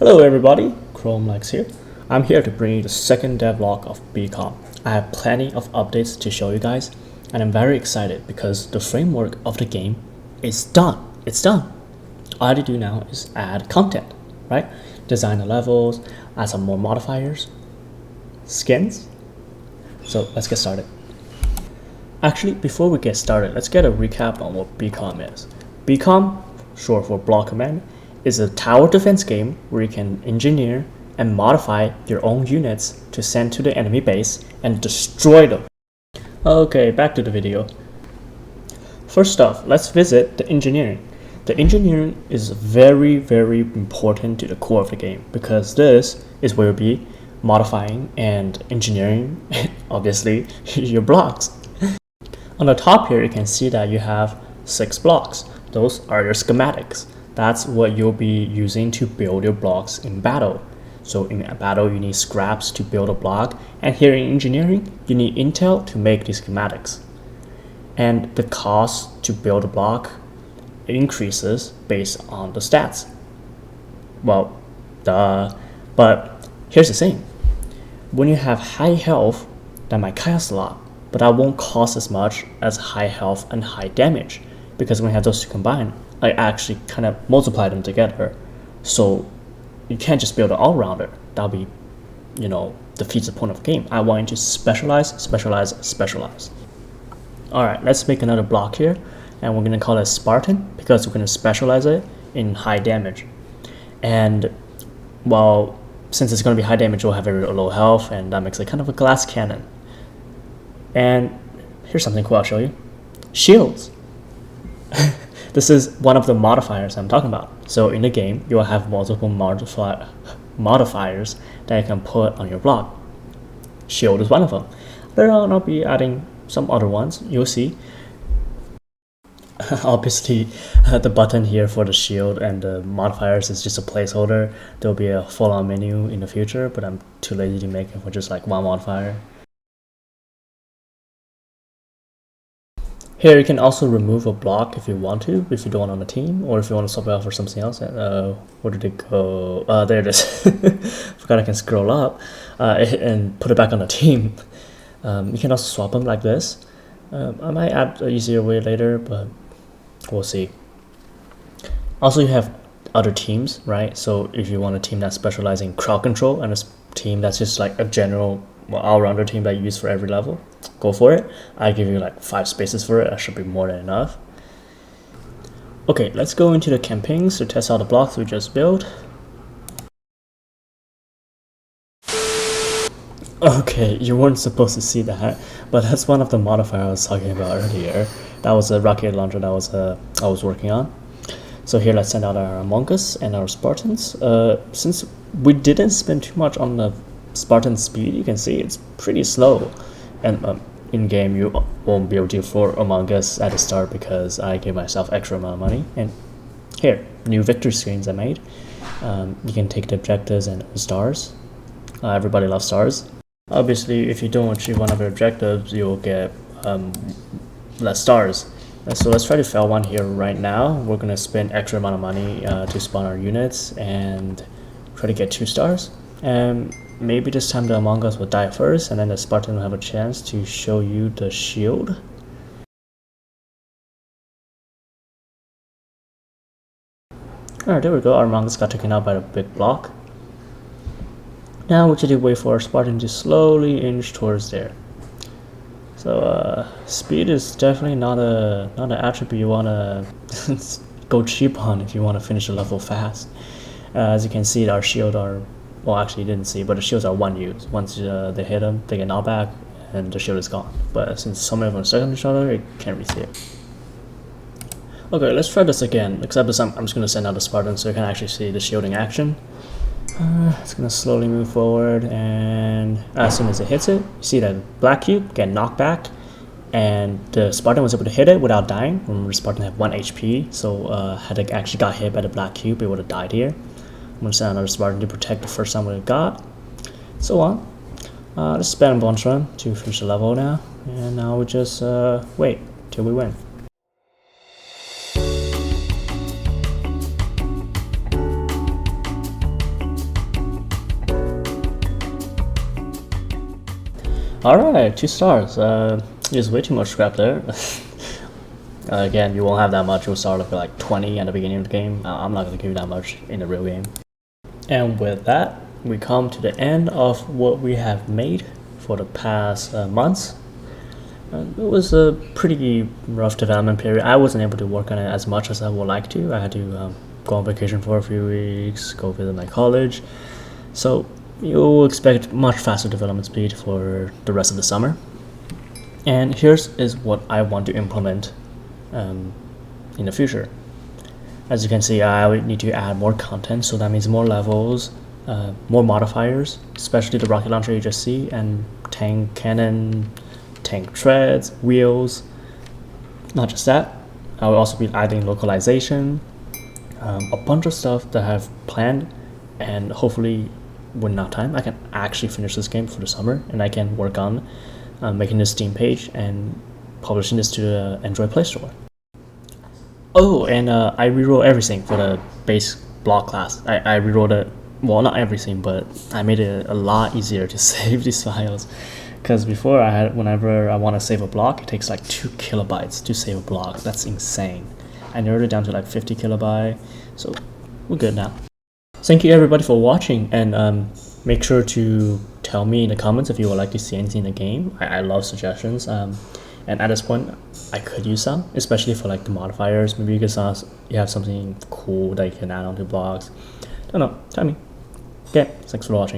Hello everybody, ChromeLex here. I'm here to bring you the second devlog of BCom. I have plenty of updates to show you guys, and I'm very excited because the framework of the game is done. It's done. All I have to do now is add content, right? Design the levels, add some more modifiers, skins. So let's get started. Actually, before we get started, let's get a recap on what BCom is. BCom, short for Block Command, is a tower defense game where you can engineer and modify your own units to send to the enemy base and destroy them. Okay, back to the video. First off, let's visit the engineering. The engineering is very important to the core of the game because this is where you'll be modifying and engineering, obviously, your blocks. On the top here, you can see that you have 6 blocks. Those are your schematics. That's what you'll be using to build your blocks in battle. So in a battle, you need scraps to build a block, and here in engineering, you need intel to make these schematics. And the cost to build a block increases based on the stats. Well, but here's the thing. When you have high health, that might cost a lot, but that won't cost as much as high health and high damage, because when you have those two combined, I actually kind of multiply them together. So you can't just build an all-rounder. That'll be, defeats the point of the game. I want you to specialize. Alright, let's make another block here, and we're going to call it Spartan because we're going to specialize it in high damage. And well, since it's going to be high damage, we'll have very low health, and that makes it kind of a glass cannon. And here's something cool I'll show you. Shields. This is one of the modifiers I'm talking about. So in the game, you will have multiple modifiers that you can put on your block. Shield is one of them. Later on, I'll be adding some other ones. You'll see. Obviously, the button here for the shield and the modifiers is just a placeholder. There'll be a full-on menu in the future, but I'm too lazy to make it for just like one modifier. Here you can also remove a block if you want to, if you don't want on the team, or if you want to swap it out for something else. Where did it go? There it is. Forgot I can scroll up and put it back on the team. You can also swap them like this. I might add an easier way later, but we'll see. Also, you have other teams, right? So if you want a team that specializes in crowd control and a team that's just like a general all-rounder team that you use for every level, go for it. I give you like 5 spaces for it. That should be more than enough. Okay, let's go into the campaigns to test out the blocks we just built. Okay, you weren't supposed to see that, but that's one of the modifiers I was talking about earlier. That was a rocket launcher that I was working on. So here, let's send out our Among Us and our Spartans. Since we didn't spend too much on the Spartan speed, you can see it's pretty slow, and in game you won't be able to afford Among Us at the start because I gave myself extra amount of money. And here, new victory screens I made. You can take the objectives and stars. Everybody loves stars. Obviously, if you don't achieve one of your objectives, you'll get less stars. So let's try to fail one here right now. We're gonna spend extra amount of money to spawn our units and try to get 2 stars. And maybe this time the Among Us will die first, and then the Spartan will have a chance to show you the shield. Alright, there we go. Our Among Us got taken out by the big block. Now we should wait for our Spartan to slowly inch towards there. So speed is definitely not an attribute you wanna go cheap on if you want to finish the level fast. As you can see, our shield are, well, actually you didn't see, but the shields are 1 use. Once they hit them, they get knocked back, and the shield is gone. But since so many of them are stuck on each other, you can't really see it. Okay, let's try this again, except this time I'm just going to send out the Spartan so you can actually see the shielding action. It's going to slowly move forward, and as soon as it hits it, you see that black cube get knocked back, and the Spartan was able to hit it without dying. Remember, Spartan had 1 HP, so had it actually got hit by the black cube, it would have died here. I'm going to send another Spartan to protect the first time we got. So on. Let's spend a bonus run to finish the level now, and now we just wait till we win. Alright, 2 stars. There's way too much scrap there. Again, you won't have that much. You'll start off with like 20 at the beginning of the game. I'm not going to give you that much in the real game. And with that, we come to the end of what we have made for the past months. It was a pretty rough development period. I wasn't able to work on it as much as I would like to. I had to go on vacation for a few weeks, go visit my college. So you'll expect much faster development speed for the rest of the summer. And here's is what I want to implement in the future. As you can see, I need to add more content, so that means more levels, more modifiers, especially the rocket launcher you just see, and tank cannon, tank treads, wheels. Not just that, I will also be adding localization, a bunch of stuff that I have planned, and hopefully with enough time I can actually finish this game for the summer, and I can work on making this Steam page and publishing this to the Android Play Store. Oh, and I rewrote everything for the base block class. I rewrote it, well, not everything, but I made it a lot easier to save these files. Because before I had, whenever I want to save a block, it takes like 2 kilobytes to save a block. That's insane. I narrowed it down to like 50 kilobyte, so we're good now. Thank you everybody for watching, and make sure to tell me in the comments if you would like to see anything in the game. I love suggestions, and at this point I could use some, especially for like the modifiers. Maybe you have something cool that you can add onto blocks. Don't know, tell me. Okay, thanks for watching.